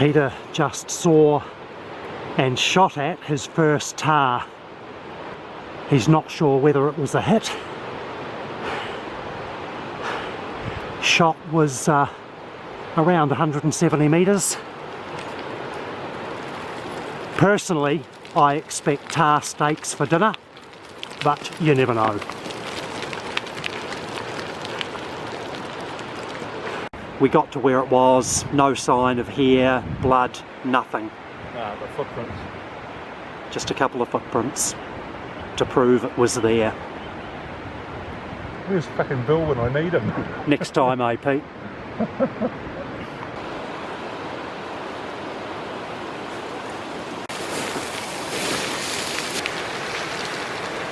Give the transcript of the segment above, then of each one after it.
Peter just saw and shot at his first tahr. He's not sure whether it was a hit. Shot was around 170 metres. Personally, I expect tahr steaks for dinner, but you never know. We got to where it was, no sign of hair, blood, nothing. The footprints. Just a couple of footprints to prove it was there. Where's fucking Bill when I need him? Next time, eh, Pete?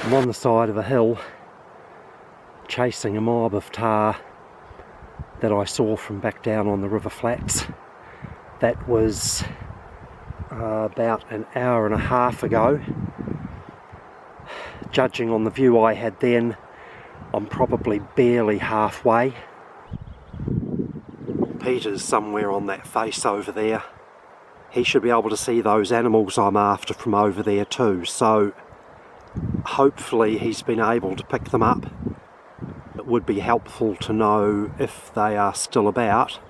I'm on the side of a hill, chasing a mob of tahr that I saw from back down on the river flats. That was about an hour and a half ago. Judging on the view I had then, I'm probably barely halfway. Peter's somewhere on that face over there. He should be able to see those animals I'm after from over there too, so hopefully he's been able to pick them up. It would be helpful to know if they are still about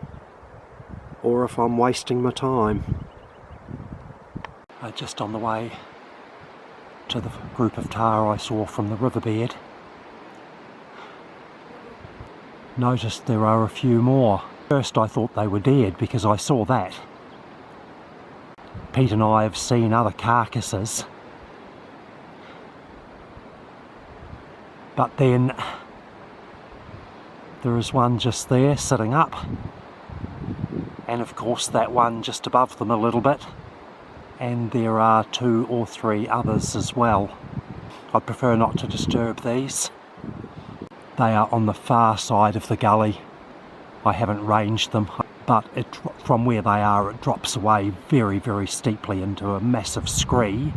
or if I'm wasting my time. Just on the way to the group of tahr I saw from the riverbed, noticed there are a few more. First I thought they were dead because I saw that. Pete and I have seen other carcasses, but then there is one just there sitting up, and of course that one just above them a little bit, and there are 2 or 3 others as well. I'd prefer not to disturb these. They are on the far side of the gully. I haven't ranged them, but from where they are it drops away very, very steeply into a massive scree,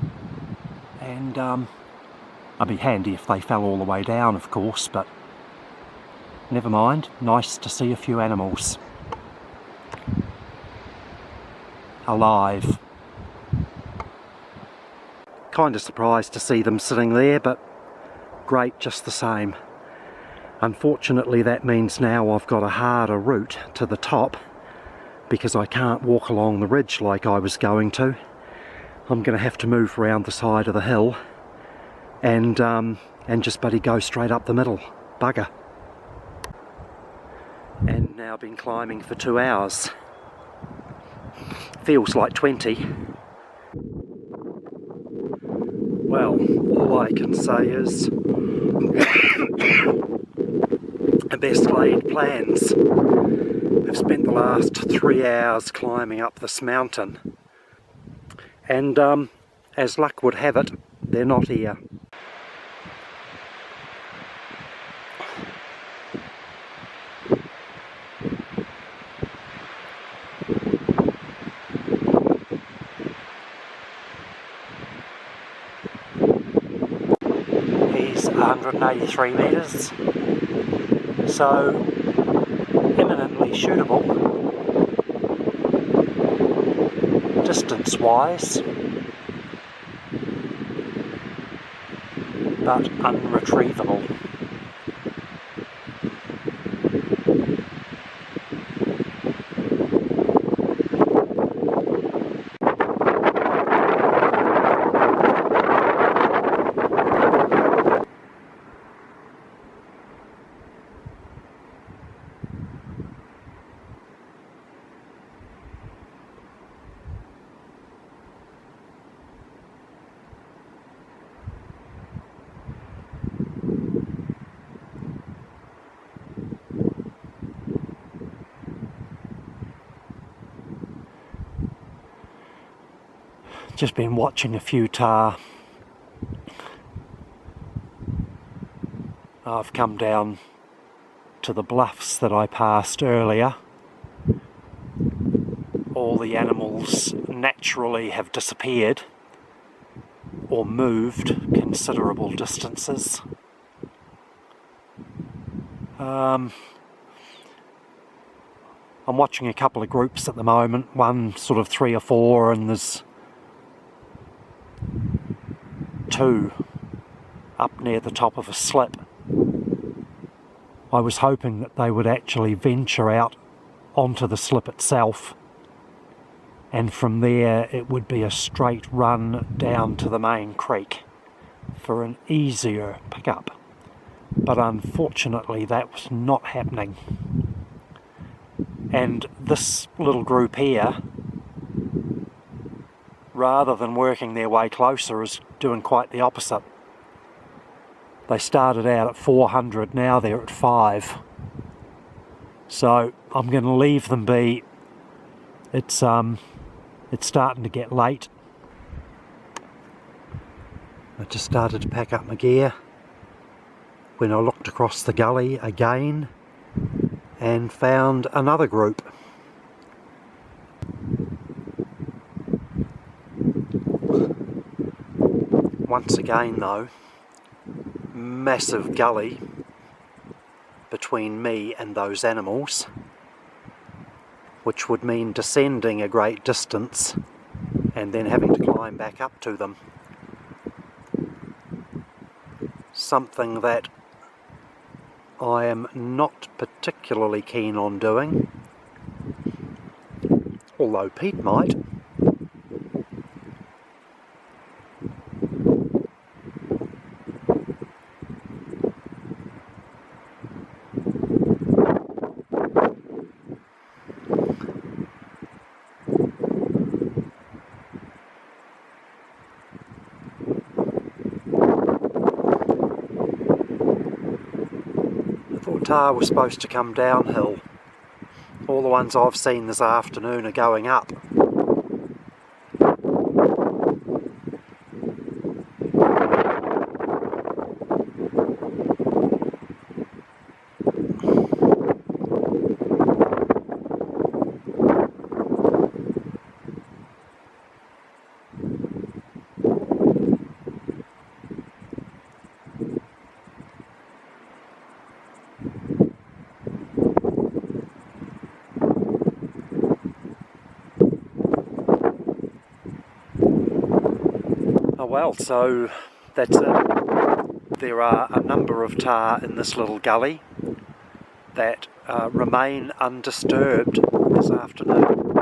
and it'd be handy if they fell all the way down, of course, but never mind. Nice to see a few animals alive. Kind of surprised to see them sitting there, but great just the same. Unfortunately that means now I've got a harder route to the top because I can't walk along the ridge like I was going to. I'm going to have to move around the side of the hill and just buddy go straight up the middle. Bugger. And now been climbing for 2 hours. Feels like 20. Well, all I can say is best laid plans. I've spent the last 3 hours climbing up this mountain, and as luck would have it, they're not here. He's 183 metres. So, eminently shootable, distance-wise, but unretrievable. Just been watching a few tahr. I've come down to the bluffs that I passed earlier. All the animals naturally have disappeared or moved considerable distances. I'm watching a couple of groups at the moment, one sort of 3 or 4, and there's 2 up near the top of a slip. I was hoping that they would actually venture out onto the slip itself, and from there it would be a straight run down to the main creek for an easier pickup. But unfortunately that was not happening. And this little group here, rather than working their way closer, is doing quite the opposite. They started out at 400, now they're at 5. So I'm going to leave them be. It's starting to get late. I just started to pack up my gear when I looked across the gully again and found another group. Once again though, massive gully between me and those animals, which would mean descending a great distance and then having to climb back up to them. Something that I am not particularly keen on doing, although Pete might. Tahr was supposed to come downhill. All the ones I've seen this afternoon are going up. Well, so that's it. There are a number of tahr in this little gully that remain undisturbed this afternoon.